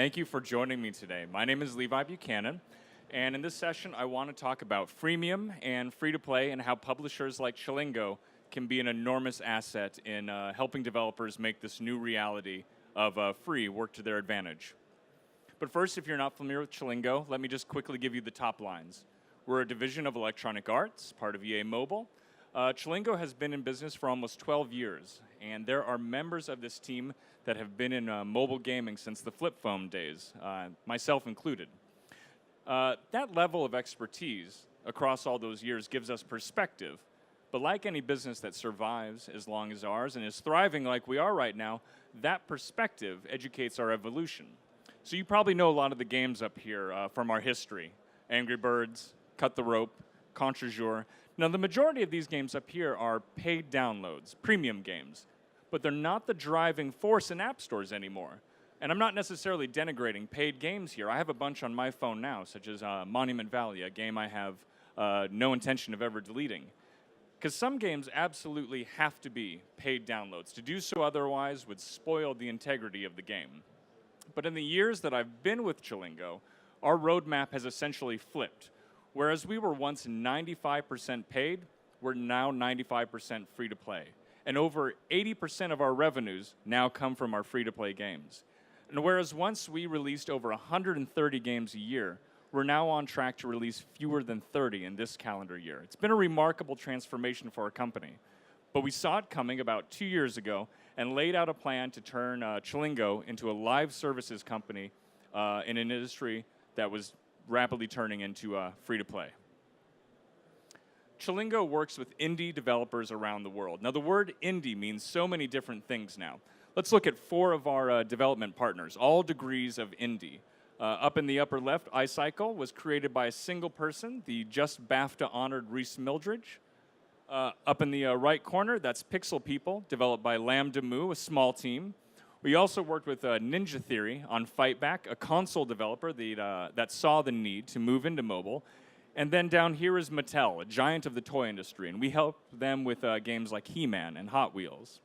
Thank you for joining me today. My name is Levi Buchanan, and in this session, I want to talk about freemium and free-to-play and how publishers like Chillingo can be an enormous asset in helping developers make this new reality of free work to their advantage. But first, if you're not familiar with Chillingo, let me just quickly give you the top lines. We're a division of Electronic Arts, part of EA Mobile. Chillingo has been in business for almost 12 years, and there are members of this team that have been in mobile gaming since the flip phone days, myself included. That level of expertise across all those years gives us perspective, but like any business that survives as long as ours and is thriving like we are right now, that perspective educates our evolution. So you probably know a lot of the games up here from our history. Angry Birds, Cut the Rope, Contre Jour. Now, the majority of these games up here are paid downloads, premium games, but they're not the driving force in app stores anymore. And I'm not necessarily denigrating paid games here. I have a bunch on my phone now, such as Monument Valley, a game I have no intention of ever deleting. Because some games absolutely have to be paid downloads. To do so otherwise would spoil the integrity of the game. But in the years that I've been with Chillingo, our roadmap has essentially flipped. Whereas we were once 95% paid, we're now 95% free to play. And over 80% of our revenues now come from our free to play games. And whereas once we released over 130 games a year, we're now on track to release fewer than 30 in this calendar year. It's been a remarkable transformation for our company. But we saw it coming about 2 years ago and laid out a plan to turn Chillingo into a live services company in an industry that was rapidly turning into free-to-play. Chillingo works with indie developers around the world. Now, the word indie means so many different things now. Let's look at 4 of our development partners, all degrees of indie. Up in the upper left, iCycle was created by a single person, the just BAFTA-honored Reese Mildridge. Up in the right corner, that's Pixel People, developed by Lambda Moo, a small team. We also worked with Ninja Theory on Fightback, a console developer that saw the need to move into mobile. And then down here is Mattel, a giant of the toy industry, and we helped them with games like He-Man and Hot Wheels.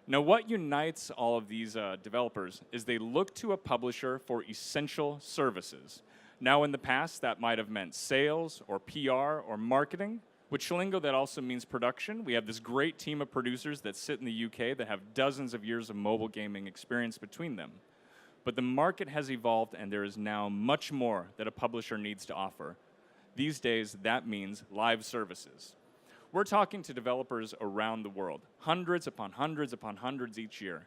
Now, what unites all of these developers is they look to a publisher for essential services. Now, in the past, that might have meant sales or PR or marketing. With Chillingo, that also means production. We have this great team of producers that sit in the UK that have dozens of years of mobile gaming experience between them. But the market has evolved, and there is now much more that a publisher needs to offer. These days, that means live services. We're talking to developers around the world, hundreds upon hundreds upon hundreds each year.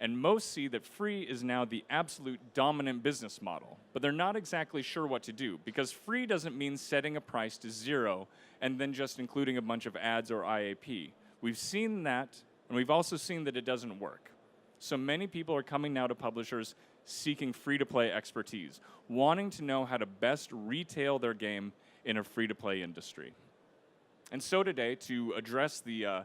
And most see that free is now the absolute dominant business model, but they're not exactly sure what to do, because free doesn't mean setting a price to 0 and then just including a bunch of ads or IAP. We've seen that, and we've also seen that it doesn't work. So many people are coming now to publishers seeking free-to-play expertise, wanting to know how to best retail their game in a free-to-play industry. And so today, to address the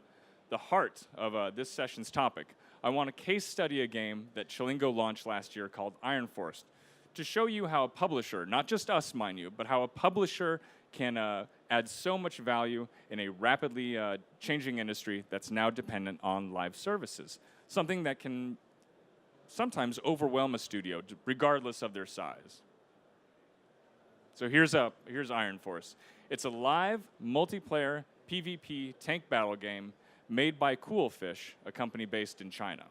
heart of this session's topic, I want to case study a game that Chillingo launched last year called Iron Force to show you how a publisher, not just us, mind you, but how a publisher can add so much value in a rapidly changing industry that's now dependent on live services, something that can sometimes overwhelm a studio, regardless of their size. So here's Iron Force. It's a live, multiplayer, PvP tank battle game made by Coolfish, a company based in China.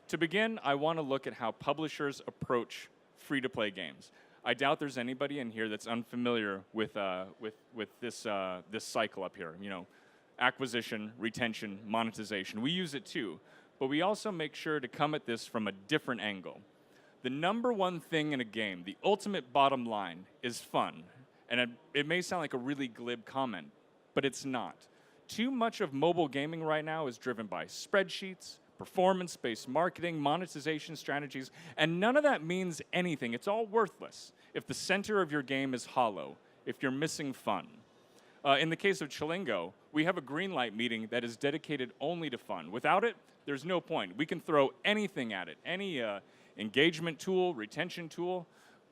To begin, I want to look at how publishers approach free-to-play games. I doubt there's anybody in here that's unfamiliar with this cycle up here. You know, acquisition, retention, monetization. We use it too, but we also make sure to come at this from a different angle. The number one thing in a game, the ultimate bottom line, is fun. And it may sound like a really glib comment, but it's not. Too much of mobile gaming right now is driven by spreadsheets, performance-based marketing, monetization strategies, and none of that means anything. It's all worthless if the center of your game is hollow, if you're missing fun. In the case of Chillingo, we have a green light meeting that is dedicated only to fun. Without it, there's no point. We can throw anything at it, any engagement tool, retention tool,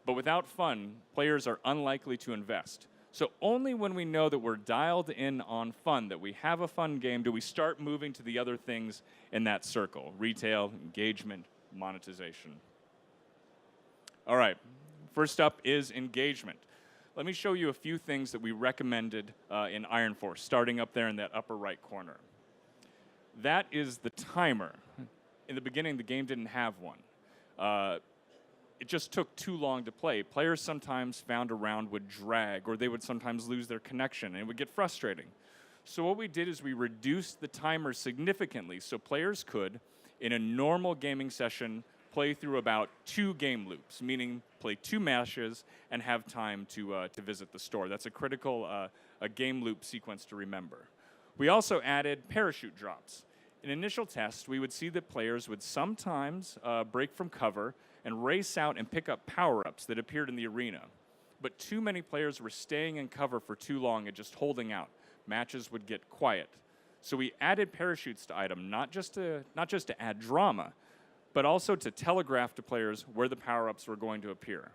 but without fun, players are unlikely to invest. So only when we know that we're dialed in on fun, that we have a fun game, do we start moving to the other things in that circle: retail, engagement, monetization. All right, first up is engagement. Let me show you a few things that we recommended in Iron Force, starting up there in that upper right corner. That is the timer. In the beginning, the game didn't have one. It just took too long to play. Players sometimes found a round would drag, or they would sometimes lose their connection, and it would get frustrating. So what we did is we reduced the timer significantly so players could, in a normal gaming session, play through about 2 game loops, meaning play 2 matches and have time to visit the store. That's a critical a game loop sequence to remember. We also added parachute drops. In initial tests, we would see that players would sometimes break from cover and race out and pick up power-ups that appeared in the arena. But too many players were staying in cover for too long and just holding out. Matches would get quiet. So we added parachutes to item, not just to add drama, but also to telegraph to players where the power-ups were going to appear.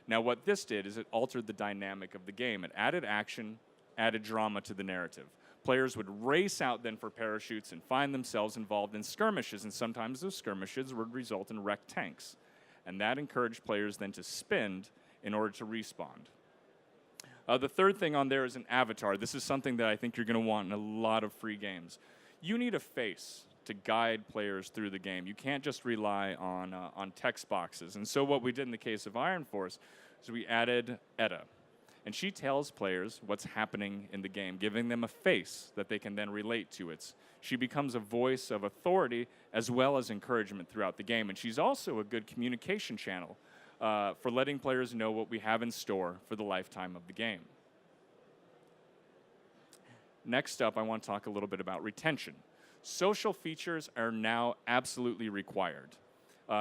Now what this did is it altered the dynamic of the game. It added action, added drama to the narrative. Players would race out then for parachutes and find themselves involved in skirmishes, and sometimes those skirmishes would result in wrecked tanks. And that encouraged players then to spend in order to respawn. The third thing on there is an avatar. This is something that I think you're going to want in a lot of free games. You need a face to guide players through the game. You can't just rely on text boxes. And so what we did in the case of Iron Force is we added Etta. And she tells players what's happening in the game, giving them a face that they can then relate to. She becomes a voice of authority as well as encouragement throughout the game. And she's also a good communication channel for letting players know what we have in store for the lifetime of the game. Next up, I want to talk a little bit about retention. Social features are now absolutely required.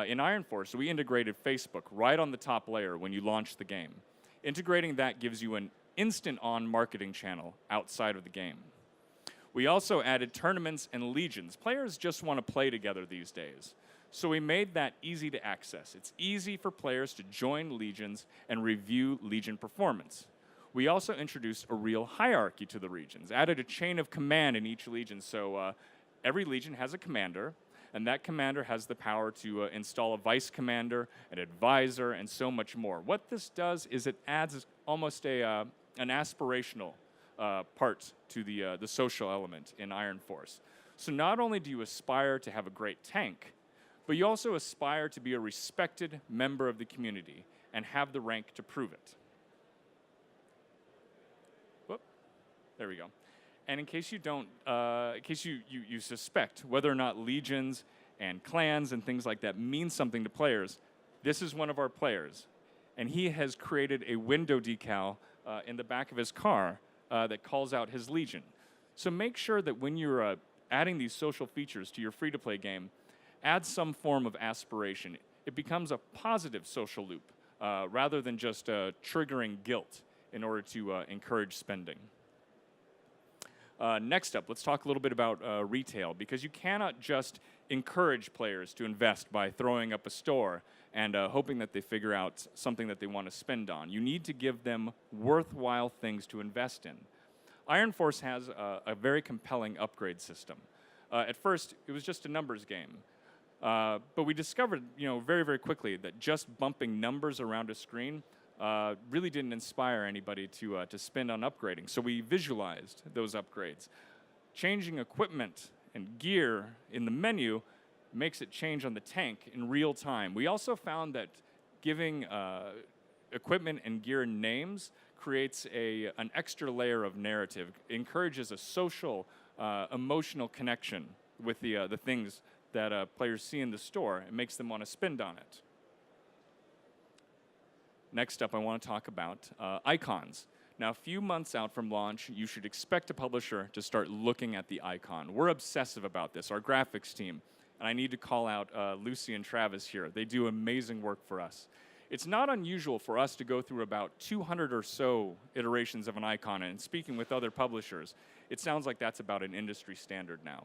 In Iron Force, we integrated Facebook right on the top layer when you launch the game. Integrating that gives you an instant-on marketing channel outside of the game. We also added tournaments and legions. Players just want to play together these days. So we made that easy to access. It's easy for players to join legions and review legion performance. We also introduced a real hierarchy to the legions, added a chain of command in each legion. So every legion has a commander, and that commander has the power to install a vice commander, an advisor, and so much more. What this does is it adds almost an aspirational part to the social element in Iron Force. So not only do you aspire to have a great tank, but you also aspire to be a respected member of the community and have the rank to prove it. Whoop, there we go. And in case you don't, in case you suspect whether or not legions and clans and things like that mean something to players, this is one of our players. And he has created a window decal in the back of his car that calls out his legion. So make sure that when you're adding these social features to your free-to-play game, add some form of aspiration. It becomes a positive social loop rather than just triggering guilt in order to encourage spending. Next up, let's talk a little bit about retail, because you cannot just encourage players to invest by throwing up a store and hoping that they figure out something that they want to spend on. You need to give them worthwhile things to invest in. Iron Force has a very compelling upgrade system. At first, it was just a numbers game. But we discovered, very, very quickly that just bumping numbers around a screen really didn't inspire anybody to spend on upgrading. So we visualized those upgrades. Changing equipment and gear in the menu makes it change on the tank in real time. We also found that giving equipment and gear names creates an extra layer of narrative, encourages a social, emotional connection with the things that players see in the store. It makes them want to spend on it. Next up, I want to talk about icons. Now, a few months out from launch, you should expect a publisher to start looking at the icon. We're obsessive about this, our graphics team. And I need to call out Lucy and Travis here. They do amazing work for us. It's not unusual for us to go through about 200 or so iterations of an icon, and speaking with other publishers, it sounds like that's about an industry standard now.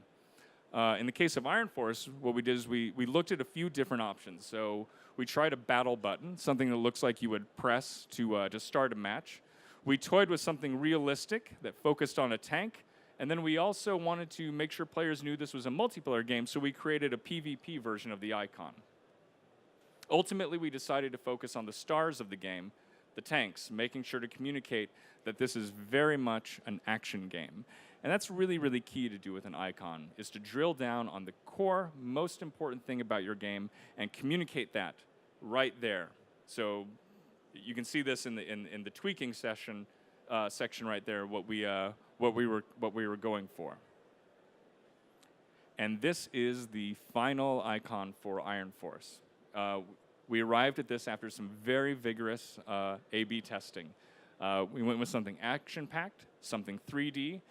In the case of Iron Force, what we did is we looked at a few different options. So we tried a battle button, something that looks like you would press to start a match. We toyed with something realistic that focused on a tank, and then we also wanted to make sure players knew this was a multiplayer game, so we created a PvP version of the icon. Ultimately, we decided to focus on the stars of the game, the tanks, making sure to communicate that this is very much an action game. And that's really, really key to do with an icon, is to drill down on the core, most important thing about your game and communicate that right there. So you can see this in the tweaking section right there, what we were going for. And this is the final icon for Iron Force. We arrived at this after some very vigorous A/B testing. We went with something action-packed, something 3D,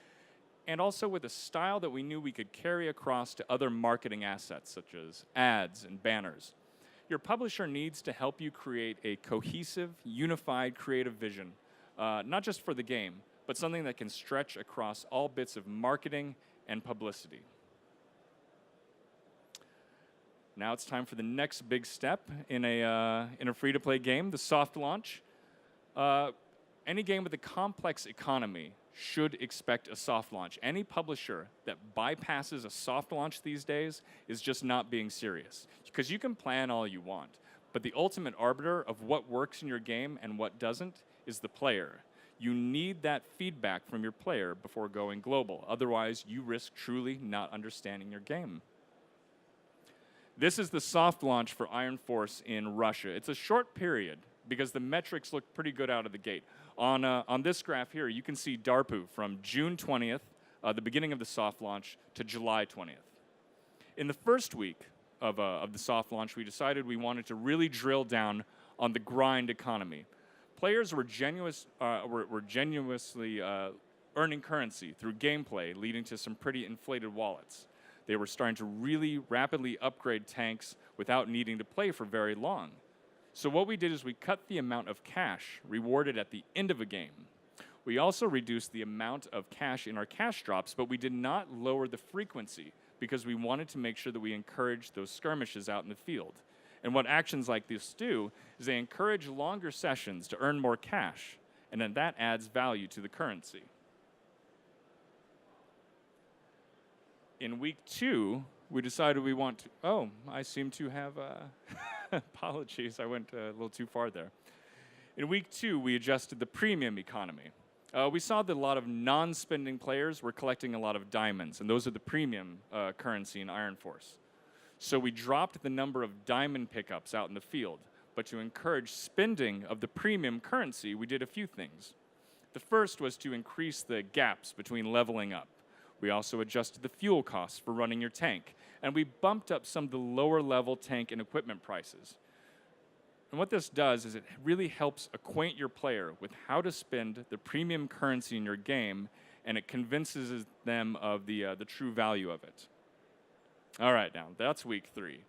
and also with a style that we knew we could carry across to other marketing assets, such as ads and banners. Your publisher needs to help you create a cohesive, unified, creative vision, not just for the game, but something that can stretch across all bits of marketing and publicity. Now it's time for the next big step in a free-to-play game, the soft launch. Any game with a complex economy should expect a soft launch. Any publisher that bypasses a soft launch these days is just not being serious. Because you can plan all you want, but the ultimate arbiter of what works in your game and what doesn't is the player. You need that feedback from your player before going global. Otherwise, you risk truly not understanding your game. This is the soft launch for Iron Force in Russia. It's a short period because the metrics look pretty good out of the gate. On this graph here, you can see DARPU from June 20th, the beginning of the soft launch, to July 20th. In the first week of the soft launch, we decided we wanted to really drill down on the grind economy. Players were genuinely earning currency through gameplay, leading to some pretty inflated wallets. They were starting to really rapidly upgrade tanks without needing to play for very long. So what we did is we cut the amount of cash rewarded at the end of a game. We also reduced the amount of cash in our cash drops, but we did not lower the frequency because we wanted to make sure that we encouraged those skirmishes out in the field. And what actions like this do is they encourage longer sessions to earn more cash, and then that adds value to the currency. In week 2, we decided we want to, I seem to have, apologies, I went a little too far there. In week 2, we adjusted the premium economy. We saw that a lot of non-spending players were collecting a lot of diamonds, and those are the premium currency in Iron Force. So we dropped the number of diamond pickups out in the field, but to encourage spending of the premium currency, we did a few things. The first was to increase the gaps between leveling up. We also adjusted the fuel costs for running your tank, and we bumped up some of the lower level tank and equipment prices. And what this does is it really helps acquaint your player with how to spend the premium currency in your game, and it convinces them of the true value of it. All right, now that's week 3.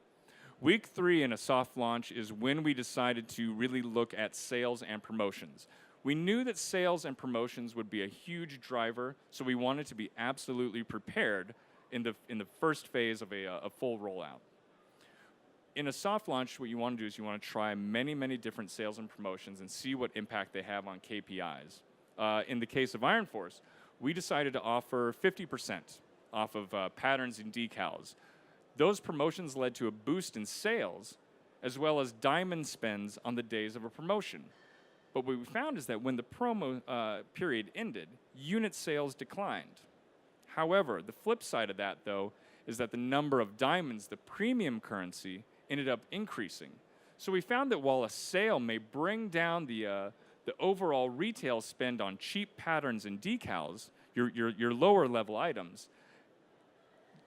Week 3 in a soft launch is when we decided to really look at sales and promotions. We knew that sales and promotions would be a huge driver, so we wanted to be absolutely prepared in the first phase of a full rollout. In a soft launch, what you want to do is you want to try many, many different sales and promotions and see what impact they have on KPIs. In the case of Iron Force, we decided to offer 50% off of patterns and decals. Those promotions led to a boost in sales, as well as diamond spends on the days of a promotion. But what we found is that when the promo period ended, unit sales declined. However, the flip side of that, though, is that the number of diamonds, the premium currency, ended up increasing. So we found that while a sale may bring down the overall retail spend on cheap patterns and decals, your lower level items,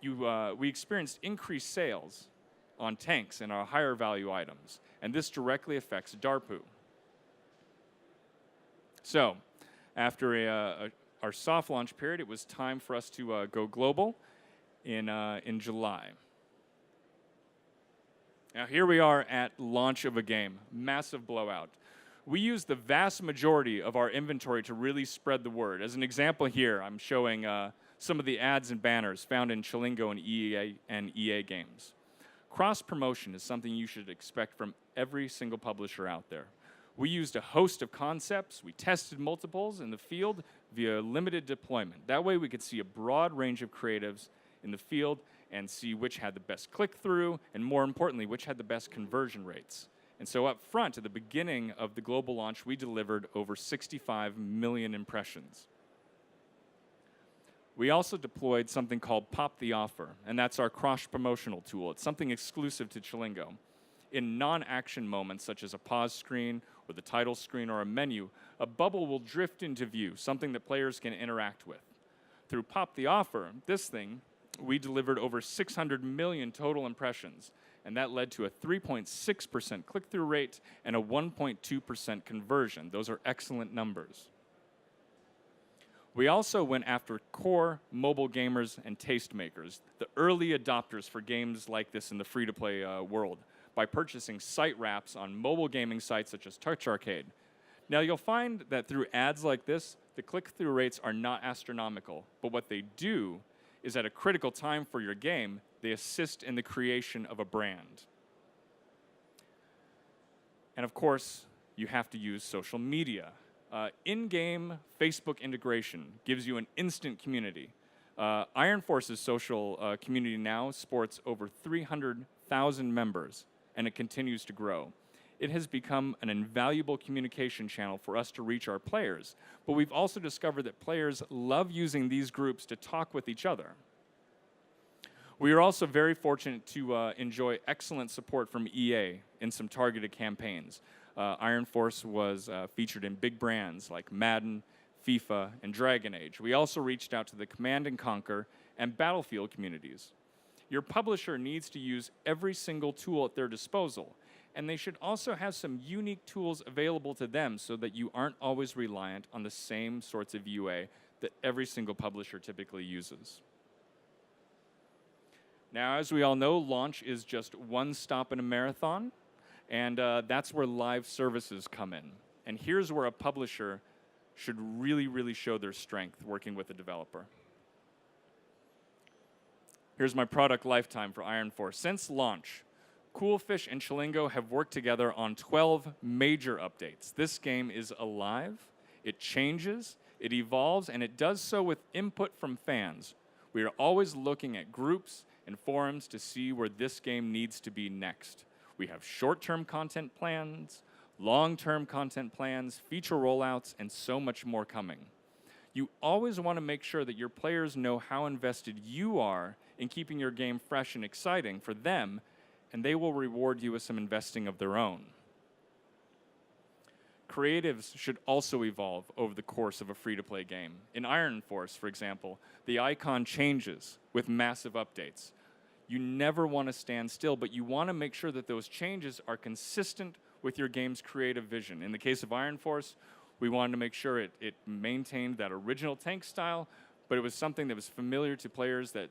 we experienced increased sales on tanks and our higher value items, and this directly affects DARPU. So, after our soft launch period, it was time for us to go global in July. Now here we are at launch of a game, massive blowout. We used the vast majority of our inventory to really spread the word. As an example here, I'm showing some of the ads and banners found in Chillingo and EA games. Cross-promotion is something you should expect from every single publisher out there. We used a host of concepts. We tested multiples in the field via limited deployment. That way we could see a broad range of creatives in the field and see which had the best click-through, and more importantly, which had the best conversion rates. And so up front, at the beginning of the global launch, we delivered over 65 million impressions. We also deployed something called Pop the Offer, and that's our cross-promotional tool. It's something exclusive to Chillingo. In non-action moments, such as a pause screen, or the title screen, or a menu, a bubble will drift into view, something that players can interact with. Through Pop the Offer, we delivered over 600 million total impressions, and that led to a 3.6% click-through rate and a 1.2% conversion. Those are excellent numbers. We also went after core mobile gamers and tastemakers, the early adopters for games like this in the free-to-play world, by purchasing site wraps on mobile gaming sites such as Touch Arcade. Now, you'll find that through ads like this, the click-through rates are not astronomical, but what they do is at a critical time for your game, they assist in the creation of a brand. And of course, you have to use social media. In-game Facebook integration gives you an instant community. Iron Force's social community now sports over 300,000 members, and it continues to grow. It has become an invaluable communication channel for us to reach our players, but we've also discovered that players love using these groups to talk with each other. We are also very fortunate to enjoy excellent support from EA in some targeted campaigns. Iron Force was featured in big brands like Madden, FIFA, and Dragon Age. We also reached out to the Command & Conquer and Battlefield communities. Your publisher needs to use every single tool at their disposal, and they should also have some unique tools available to them so that you aren't always reliant on the same sorts of UA that every single publisher typically uses. Now, as we all know, launch is just one stop in a marathon, and that's where live services come in. And here's where a publisher should really show their strength working with a developer. Here's my product lifetime for Iron Force. Since launch, Coolfish and Chillingo have worked together on 12 major updates. This game is alive, it changes, it evolves, and it does so with input from fans. We are always looking at groups and forums to see where this game needs to be next. We have short-term content plans, long-term content plans, feature rollouts, and so much more coming. You always want to make sure that your players know how invested you are in keeping your game fresh and exciting for them, and they will reward you with some investing of their own. Creatives should also evolve over the course of a free-to-play game. In Iron Force, for example, the icon changes with massive updates. You never want to stand still, but you want to make sure that those changes are consistent with your game's creative vision. In the case of Iron Force, we wanted to make sure it maintained that original tank style, but it was something that was familiar to players that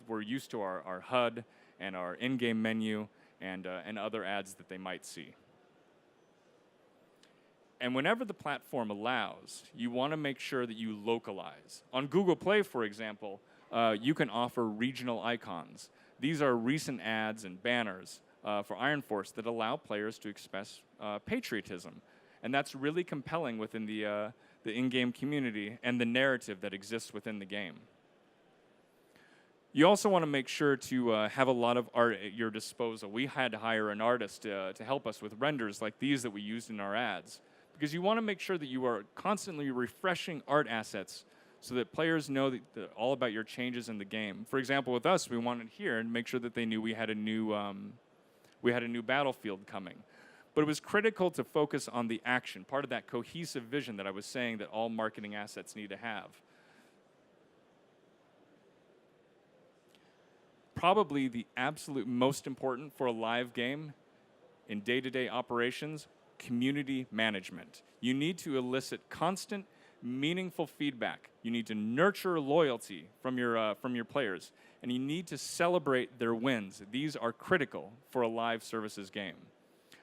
were used to our HUD and our in-game menu and other ads that they might see. And whenever the platform allows, you want to make sure that you localize. On Google Play, for example, you can offer regional icons. These are recent ads and banners for Iron Force that allow players to express patriotism. And that's really compelling within the in-game community and the narrative that exists within the game. You also want to make sure to have a lot of art at your disposal. We had to hire an artist to help us with renders like these that we used in our ads, because you want to make sure that you are constantly refreshing art assets so that players know all about your changes in the game. For example, with us, we wanted here and make sure that they knew we had a new battlefield coming. But it was critical to focus on the action, part of that cohesive vision that I was saying that all marketing assets need to have. Probably the absolute most important for a live game in day-to-day operations, community management. You need to elicit constant, meaningful feedback. You need to nurture loyalty from your players, and you need to celebrate their wins. These are critical for a live services game.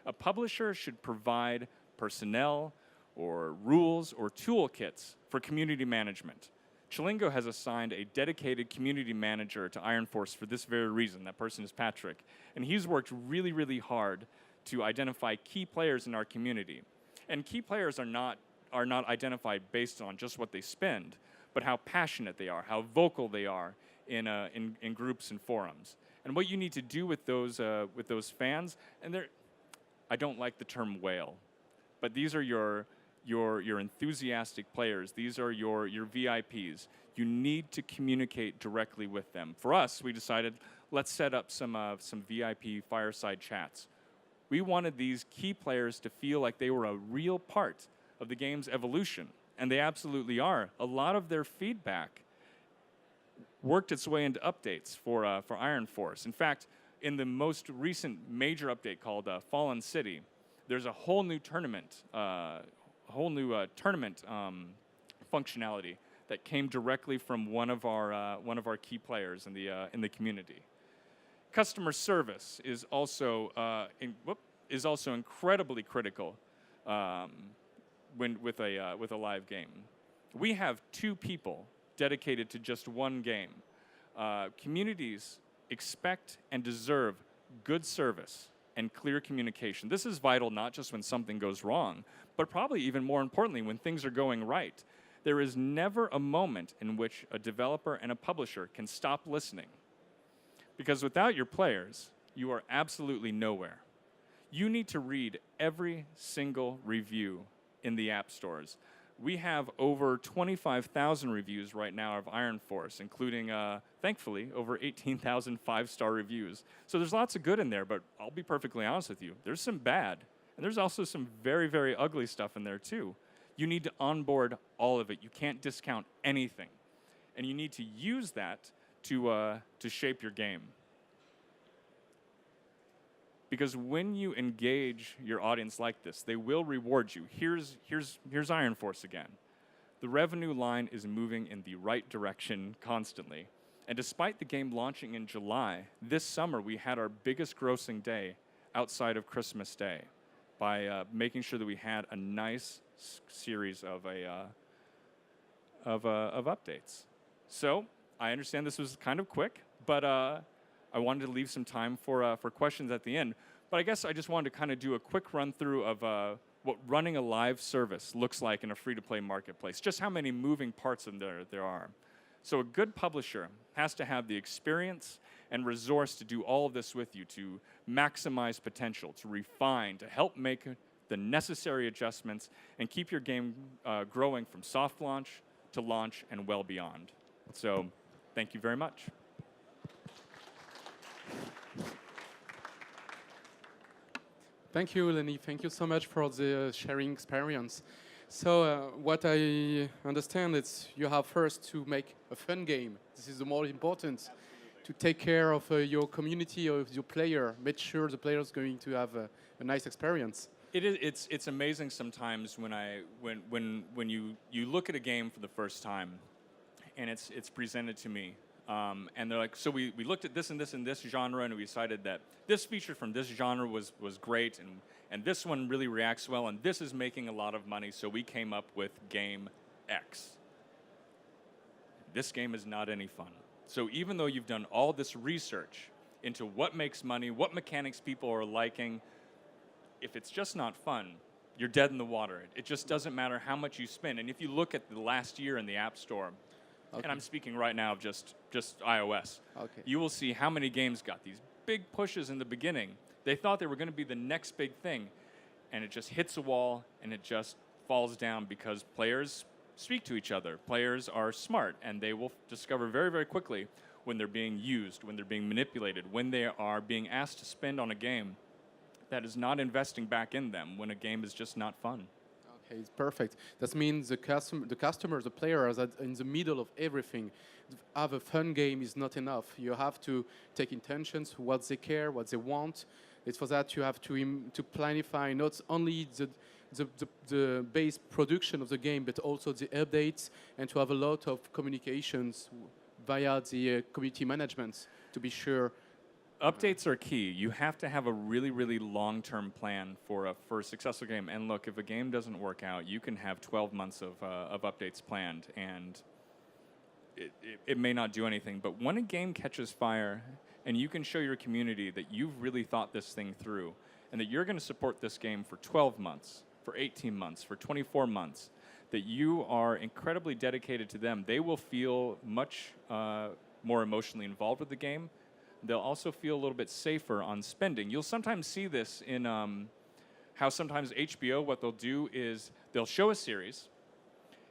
A publisher should provide personnel or rules or toolkits for community management. Chillingo has assigned a dedicated community manager to Iron Force for this very reason. That person is Patrick. And he's worked really hard to identify key players in our community. And key players are not identified based on just what they spend, but how passionate they are, how vocal they are in groups and forums, and what you need to do with those fans. And I don't like the term whale, but these are your enthusiastic players. These are your VIPs. You need to communicate directly with them. For us, we decided, let's set up some VIP fireside chats. We wanted these key players to feel like they were a real part of the game's evolution, and they absolutely are. A lot of their feedback worked its way into updates for Iron Force. In fact, in the most recent major update called Fallen City, there's a whole new tournament, functionality that came directly from one of our key players in the community. Customer service is also incredibly critical with a live game. We have 2 people dedicated to just one game. Communities expect and deserve good service and clear communication. This is vital not just when something goes wrong, but probably even more importantly when things are going right. There is never a moment in which a developer and a publisher can stop listening. Because without your players, you are absolutely nowhere. You need to read every single review in the app stores. We have over 25,000 reviews right now of Iron Force, including, thankfully, over 18,000 5-star reviews. So there's lots of good in there, but I'll be perfectly honest with you. There's some bad, and there's also some very, very ugly stuff in there, too. You need to onboard all of it. You can't discount anything. And you need to use that to shape your game. Because when you engage your audience like this, they will reward you. Here's Iron Force again. The revenue line is moving in the right direction constantly. And despite the game launching in July, this summer we had our biggest grossing day outside of Christmas Day by making sure that we had a nice series of updates. So I understand this was kind of quick, but I wanted to leave some time for questions at the end. But I guess I just wanted to kind of do a quick run through of what running a live service looks like in a free-to-play marketplace, just how many moving parts in there are. So a good publisher has to have the experience and resource to do all of this with you, to maximize potential, to refine, to help make the necessary adjustments, and keep your game growing from soft launch to launch and well beyond. So thank you very much. Thank you, Lenny. Thank you so much for the sharing experience. So what I understand is you have first to make a fun game. This is the more important. To take care of your community, of your player, make sure the player is going to have a nice experience. It's amazing sometimes when you look at a game for the first time, and it's presented to me, and they're like, so we looked at this and this and this genre, and we decided that this feature from this genre was great, and this one really reacts well, and this is making a lot of money, so we came up with game X. This game is not any fun. So even though you've done all this research into what makes money, what mechanics people are liking, if it's just not fun, you're dead in the water. It just doesn't matter how much you spend. And if you look at the last year in the App Store, okay, and I'm speaking right now of just iOS, okay, you will see how many games got these big pushes in the beginning. They thought they were going to be the next big thing, and it just hits a wall, and it just falls down because players speak to each other. Players are smart, and they will discover very, very quickly when they're being used, when they're being manipulated, when they are being asked to spend on a game that is not investing back in them, when a game is just not fun. Okay, it's perfect. That means the customer, the player is in the middle of everything. Have a fun game is not enough. You have to take intentions, what they care, what they want. It's for that you have to planify not only the base production of the game, but also the updates, and to have a lot of communications via the community management to be sure. Updates are key. You have to have a really, really long-term plan for a successful game. And look, if a game doesn't work out, you can have 12 months of updates planned, and it may not do anything. But when a game catches fire, and you can show your community that you've really thought this thing through, and that you're going to support this game for 12 months, for 18 months, for 24 months, that you are incredibly dedicated to them, they will feel much more emotionally involved with the game. They'll also feel a little bit safer on spending. You'll sometimes see this in how sometimes HBO, what they'll do is they'll show a series,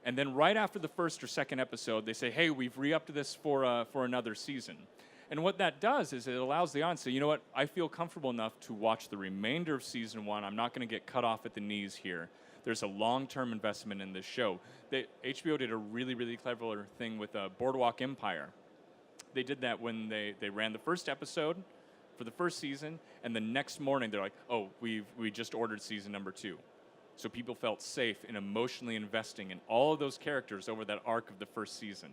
and then right after the first or second episode, they say, hey, we've re-upped this for another season. And what that does is it allows the audience to say, you know what, I feel comfortable enough to watch the remainder of season 1. I'm not going to get cut off at the knees here. There's a long-term investment in this show. HBO did a really, really clever thing with Boardwalk Empire. They did that when they ran the first episode for the first season, and the next morning they're like, oh, we just ordered season number 2. So people felt safe in emotionally investing in all of those characters over that arc of the first season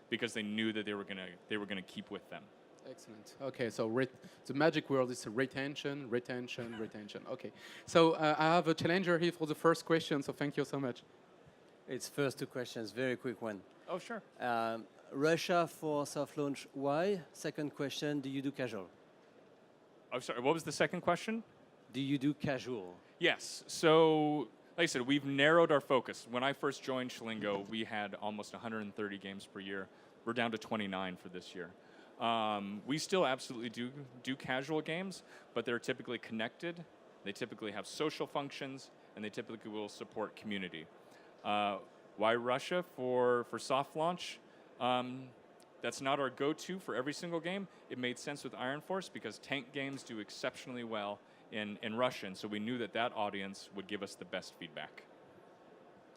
because they knew that they were gonna keep with them. Excellent. Okay, so the magic word is retention, retention, retention. Okay, so I have a challenger here for the first question, so thank you so much. It's first 2 questions, very quick one. Oh, sure. Russia for soft launch, why? Second question, do you do casual? I'm sorry, what was the second question? Do you do casual? Yes. So, like I said, we've narrowed our focus. When I first joined Chillingo, we had almost 130 games per year. We're down to 29 for this year. We still absolutely do casual games, but they're typically connected. They typically have social functions, and they typically will support community. Why Russia for soft launch? That's not our go-to for every single game. It made sense with Iron Force because tank games do exceptionally well in Russia, and so we knew that audience would give us the best feedback.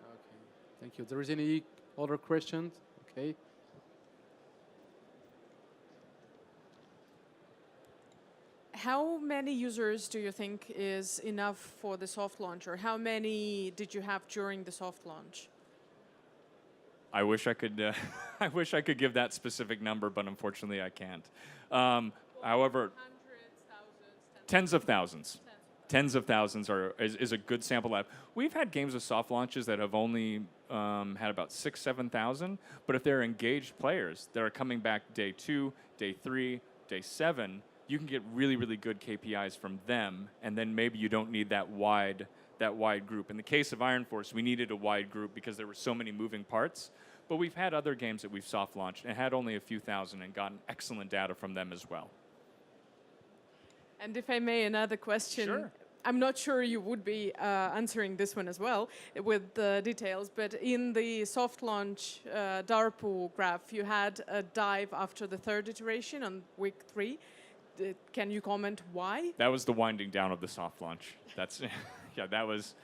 Okay, thank you. There is any other questions? Okay. How many users do you think is enough for the soft launch, or how many did you have during the soft launch? I wish I could. I wish I could give that specific number, but unfortunately, I can't. However, Hundreds, thousands, tens of thousands. Tens of thousands is a good sample lab. We've had games with soft launches that have only had about 6,000, 7,000, but if they're engaged players that are coming back day 2, day 3, day 7, you can get really, really good KPIs from them, and then maybe you don't need that wide group. In the case of Iron Force, we needed a wide group because there were so many moving parts, but we've had other games that we've soft launched and had only a few thousand and gotten excellent data from them as well. And if I may, another question. Sure. I'm not sure you would be answering this one as well with the details, but in the soft launch DARPU graph, you had a dive after the 3rd iteration on week 3. Can you comment why? That was the winding down of the soft launch. That's yeah. That was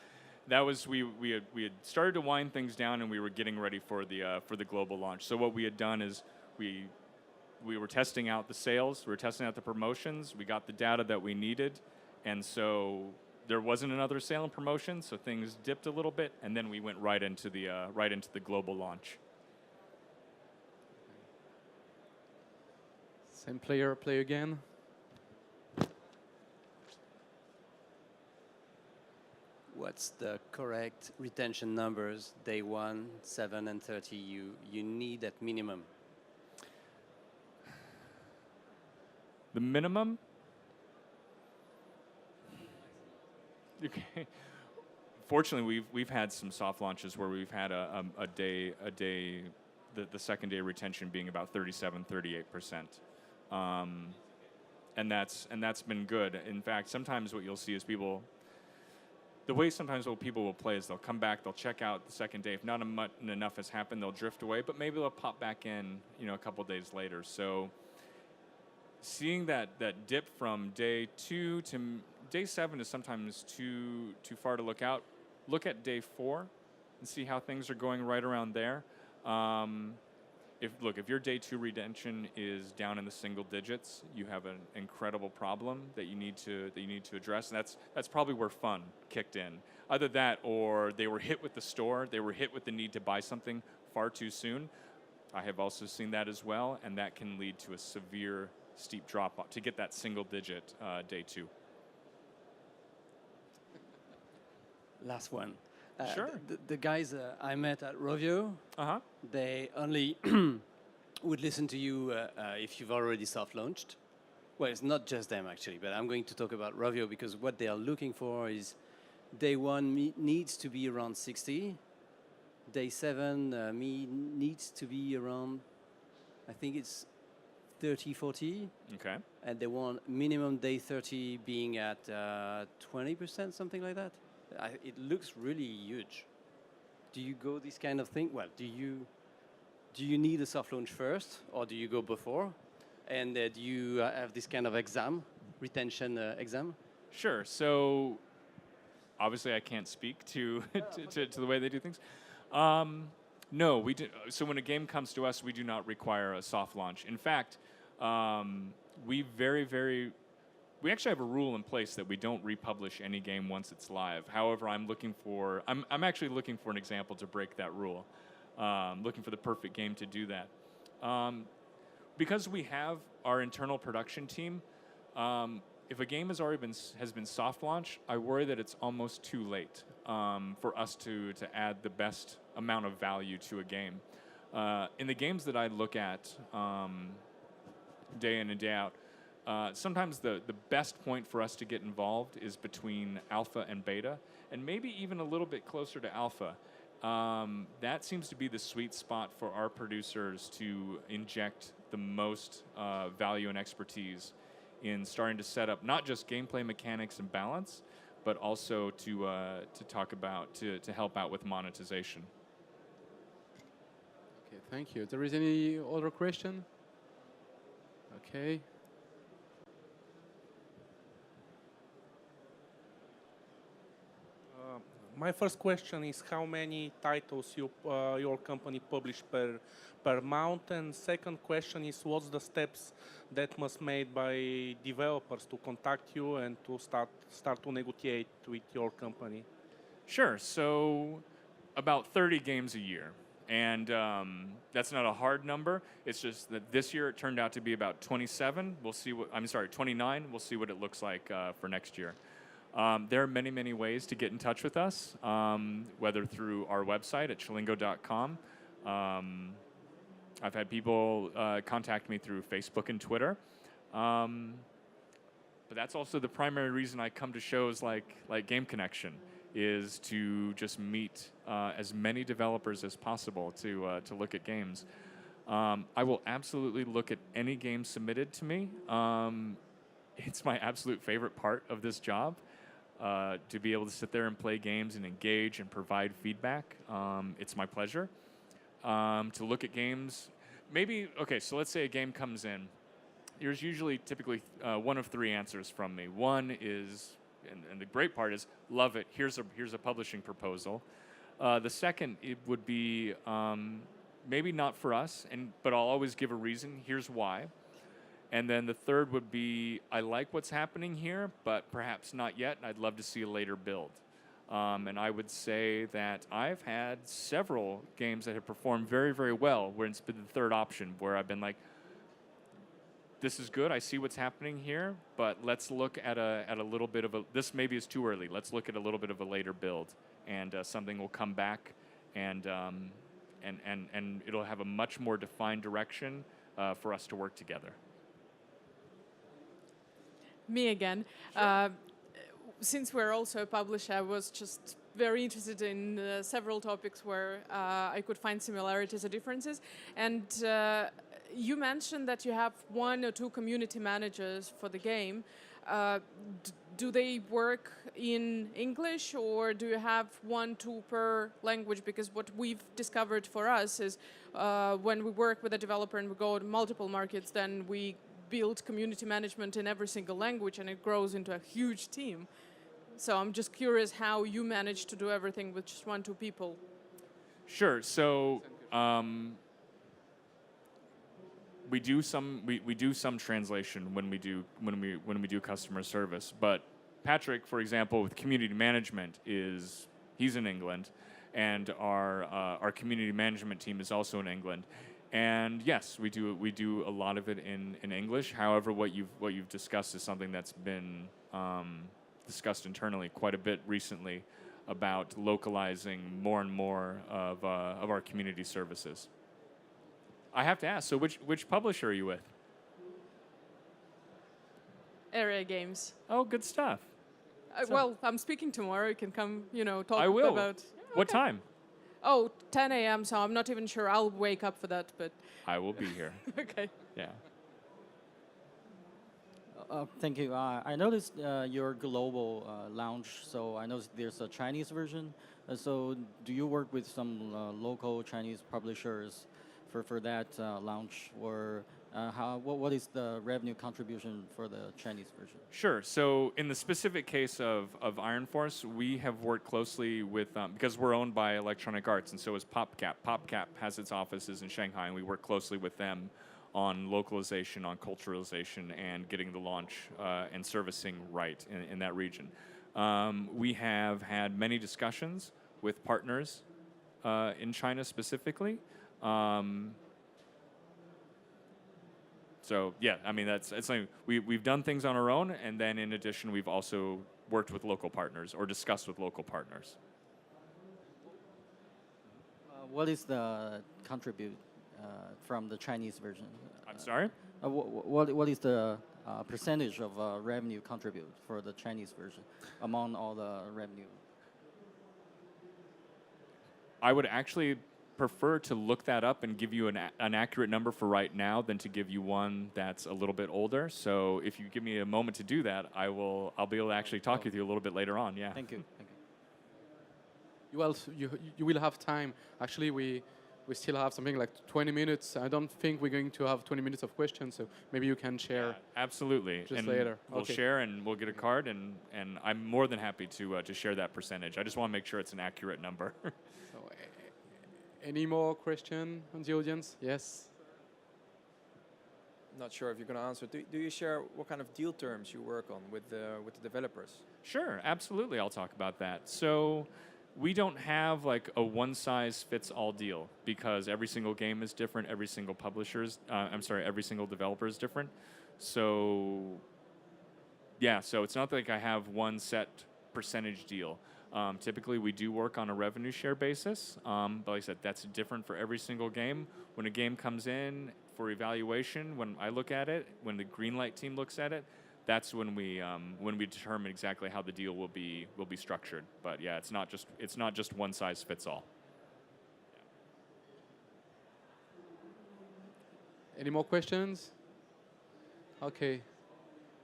we had started to wind things down, and we were getting ready for the global launch. So what we had done is we were testing out the sales, we were testing out the promotions, we got the data that we needed, and so there wasn't another sale and promotion, so things dipped a little bit, and then we went right into the global launch. Same player, play again. What's the correct retention numbers, day 1, 7, and 30 you need at minimum? The minimum? Okay. Fortunately, we've had some soft launches where we've had a day, the second day retention being about 37, 38%. And that's been good. In fact, sometimes what you'll see is people will play is they'll come back, they'll check out the second day. If not enough has happened, they'll drift away, but maybe they'll pop back in, a couple days later. So seeing that dip from day 2 to day 7 is sometimes too far to look out. Look at day 4 and see how things are going right around there. If your day 2 retention is down in the single digits, you have an incredible problem that you need to address, and that's probably where fun kicked in. Either that, or they were hit with the store, they were hit with the need to buy something far too soon. I have also seen that as well, and that can lead to a severe, steep drop to get that single digit day 2. Last one. Sure. The guys I met at Rovio, they only would listen to you if you've already soft launched. Well, it's not just them actually, but I'm going to talk about Rovio because what they are looking for is day 1 needs to be around 60. Day 7 needs to be around, I think it's 30, 40. Okay. And they want minimum day 30 being at 20%, something like that. It looks really huge. Do you go this kind of thing? Well, do you need a soft launch first, or do you go before? And do you have this kind of exam, retention exam? Sure. So obviously I can't speak to to the way they do things. No, we do. So when a game comes to us, we do not require a soft launch. In fact, we actually have a rule in place that we don't republish any game once it's live. However, I'm actually looking for an example to break that rule. Looking for the perfect game to do that. Because we have our internal production team, if a game has been soft launched, I worry that it's almost too late for us to add the best amount of value to a game. In the games that I look at day in and day out, sometimes the best point for us to get involved is between alpha and beta, and maybe even a little bit closer to alpha. That seems to be the sweet spot for our producers to inject the most value and expertise in starting to set up not just gameplay mechanics and balance, but also to help out with monetization. Okay, thank you. There is any other question? Okay. My first question is how many titles your company publish per month, and second question is what's the steps that must made by developers to contact you and to start to negotiate with your company? Sure. So about 30 games a year. And that's not a hard number. It's just that this year it turned out to be about 27. 29. We'll see what it looks like for next year. There are many, many ways to get in touch with us, whether through our website at chillingo.com. I've had people contact me through Facebook and Twitter. But that's also the primary reason I come to shows like Game Connection, is to just meet as many developers as possible to look at games. I will absolutely look at any game submitted to me. It's my absolute favorite part of this job, to be able to sit there and play games and engage and provide feedback. It's my pleasure. To look at games, so let's say a game comes in. There's typically one of three answers from me. One is, and the great part is, love it, here's a publishing proposal. The second, it would be maybe not for us, but I'll always give a reason, here's why. And then the third would be, I like what's happening here, but perhaps not yet, and I'd love to see a later build. And I would say that I've had several games that have performed very, very well, where it's been the third option, where I've been like, this is good, I see what's happening here, but let's look at a little bit of this maybe is too early, let's look at a little bit of a later build, and something will come back, and it'll have a much more defined direction for us to work together. Me again. Since we're also a publisher, I was just very interested in several topics where I could find similarities or differences. And you mentioned that you have 1 or 2 community managers for the game. Do they work in English, or do you have 1, 2 per language? Because what we've discovered for us is when we work with a developer and we go to multiple markets, then we build community management in every single language, and it grows into a huge team. So I'm just curious how you manage to do everything with just 1, 2 people. Sure. So we do some translation when we do customer service. But Patrick, for example, with community management, he's in England, and our community management team is also in England. And yes, we do a lot of it in English. However, what you've discussed is something that's been discussed internally quite a bit recently, about localizing more and more of our community services. I have to ask, so which publisher are you with? Area Games. Oh, good stuff. Well, I'm speaking tomorrow. You can come, talk I will. about. What time? Oh, 10 a.m. So I'm not even sure I'll wake up for that, but I will be here. okay. Yeah. Thank you. I noticed your global launch, so I noticed there's a Chinese version. So do you work with some local Chinese publishers for that launch, or what is the revenue contribution for the Chinese version? Sure. So in the specific case of Iron Force, we have worked closely with, because we're owned by Electronic Arts, and so is PopCap. PopCap has its offices in Shanghai, and we work closely with them on localization, on culturalization, and getting the launch and servicing right in that region. We have had many discussions with partners in China specifically. So yeah, I mean it's like we've done things on our own, and then in addition we've also worked with local partners or discussed with local partners. What is the contribute from the Chinese version? I'm sorry? What is the percentage of revenue contribute for the Chinese version among all the revenue? I would actually prefer to look that up and give you an accurate number for right now than to give you one that's a little bit older. So if you give me a moment to do that, I'll be able to actually talk with you a little bit later on. Yeah. Thank you. Thank you. Well, you will have time. Actually, we still have something like 20 minutes. I don't think we're going to have 20 minutes of questions, so maybe you can share. Yeah, absolutely. Just and later. We'll Okay. share and we'll get a card, and I'm more than happy to share that percentage. I just want to make sure it's an accurate number. So, any more question on the audience? Yes. Not sure if you're going to answer. Do you share what kind of deal terms you work on with the developers? Sure, absolutely. I'll talk about that. So we don't have like a one-size-fits-all deal because every single game is different. Every single every single developer is different. So yeah, so it's not like I have one set percentage deal. Typically, we do work on a revenue share basis, but like I said, that's different for every single game. When a game comes in for evaluation, when I look at it, when the Greenlight team looks at it, that's when we determine exactly how the deal will be structured. But yeah, it's not just one size fits all. Any more questions? Okay.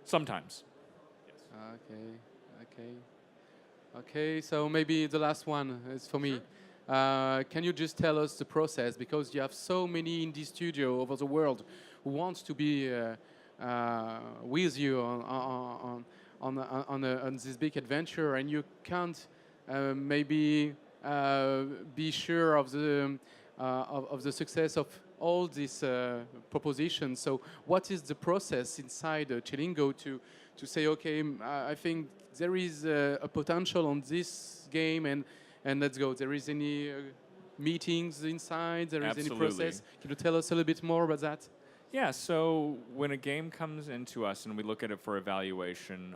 Sometimes. Okay, so maybe the last one is for me. Can you just tell us the process? Because you have so many indie studios over the world who wants to be with you on this big adventure, and you can't maybe be sure of the success of all these propositions. So what is the process inside Chillingo to say, okay, I think there is a potential on this game, and let's go. There is any meetings inside? There is any process? Can you tell us a little bit more about that? Yeah, so when a game comes into us and we look at it for evaluation,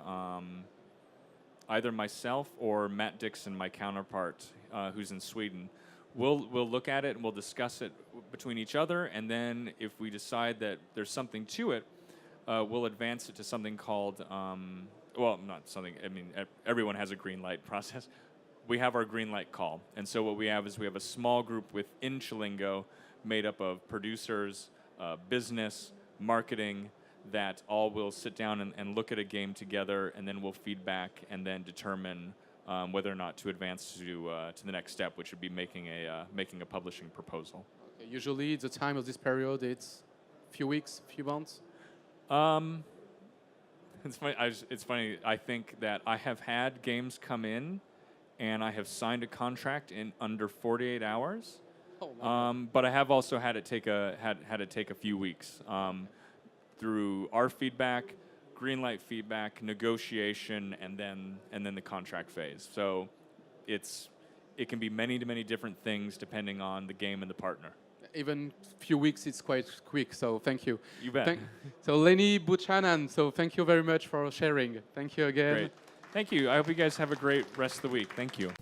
either myself or Matt Dixon, my counterpart, who's in Sweden, we'll look at it and we'll discuss it between each other, and then if we decide that there's something to it, we'll advance it to something called, well, not something, I mean, everyone has a green light process. We have our green light call, and so what we have is we have a small group within Chillingo made up of producers, business, marketing, that all will sit down and look at a game together, and then we'll feedback and then determine whether or not to advance to the next step, which would be making a publishing proposal. Okay, usually the time of this period, it's a few weeks, few months? It's funny. It's funny. I think that I have had games come in, and I have signed a contract in under 48 hours. But I have also had it take a few weeks through our feedback, greenlight feedback, negotiation, and then the contract phase. So it can be many different things depending on the game and the partner. Even few weeks, it's quite quick, so thank you. You bet. So Levi Buchanan, so thank you very much for sharing. Thank you again. Great. Thank you. I hope you guys have a great rest of the week. Thank you.